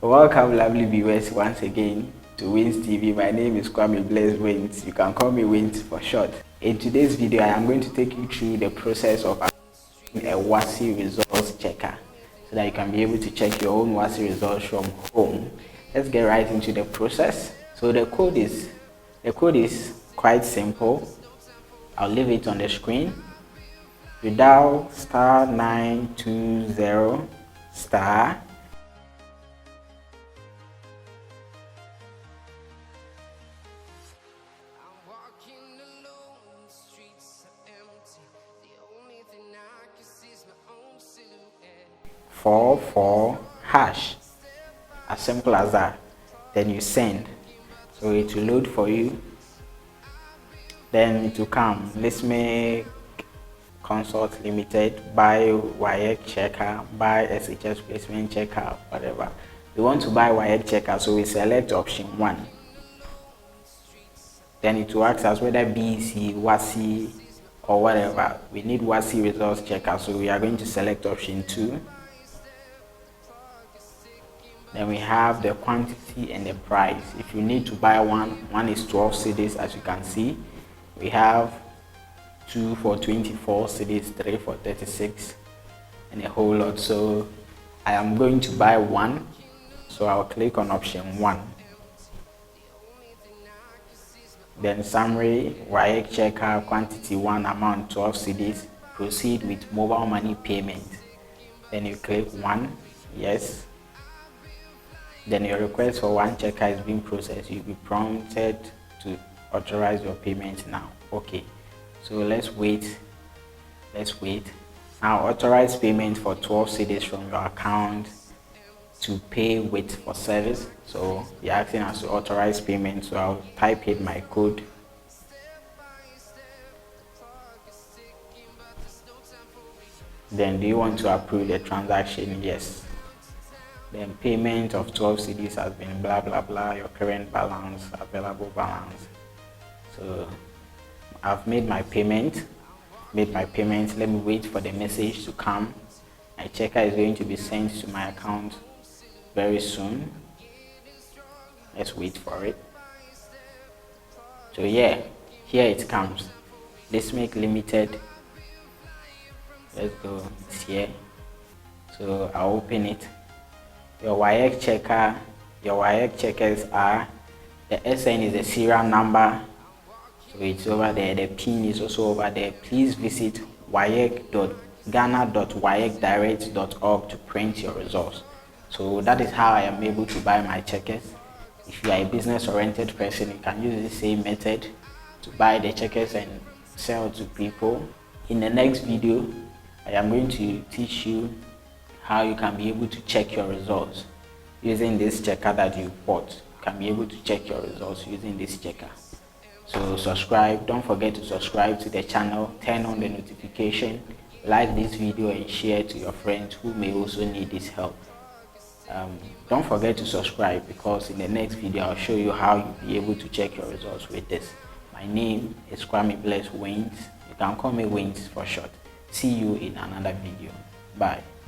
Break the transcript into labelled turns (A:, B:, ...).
A: Welcome, lovely viewers, once again to WAEC TV. My name is Kwame Bless Wins. You can call me Wins for short. In today's video, I am going to take you through the process of a WAEC results checker so that you can be able to check your own WAEC results from home. Let's get right into the process. So the code is quite simple. I'll leave it on the screen. You dial *920*. #44#, as simple as that. Then you send, so it will load for you. Then it will come, let's make Consult Limited, buy WAEC checker, buy SHS placement checker, whatever. We want to buy WAEC checker, so we select option 1. Then it will ask us whether BECE, WAEC or whatever. We need WAEC results checker, so we are going to select option 2. Then we have the quantity and the price. If you need to buy one is 12 cedis, as you can see. We have 2 for 24 cedis, 3 for 36, and a whole lot. So I am going to buy 1, so I'll click on option 1. Then summary, WAEC checker, quantity 1, amount 12 cedis, proceed with mobile money payment. Then you click 1, yes. Then your request for one checker is being processed. You'll be prompted to authorize your payment now. Okay, so let's wait. Now authorize payment for 12 cedis from your account to pay with for service. So you're asking us to authorize payment, so I'll type in my code. Then do you want to approve the transaction? Yes. Then payment of 12 cedis has been blah blah blah, your current balance, available balance. So I've made my payment. Let me wait for the message to come. My checker is going to be sent to my account very soon. Let's wait for it. So yeah, here it comes. Let's make limited. Let's go, it's here. So I'll open it. Your WAEC checkers are, the SN is the serial number, so it's over there. The PIN is also over there. Please visit ghana.waecdirect.org to print your results. So that is how I am able to buy my checkers. If you are a business-oriented person, you can use the same method to buy the checkers and sell to people. In the next video, I am going to teach you how you can be able to check your results using this checker that you bought. You can be able to check your results using this checker. So subscribe, don't forget to subscribe to the channel, turn on the notification, like this video and share to your friends who may also need this help. Don't forget to subscribe, because in the next video I'll show you how you'll be able to check your results with this. My name is Kwame Bless Wins. You can call me Wins for short. See you in another video. Bye.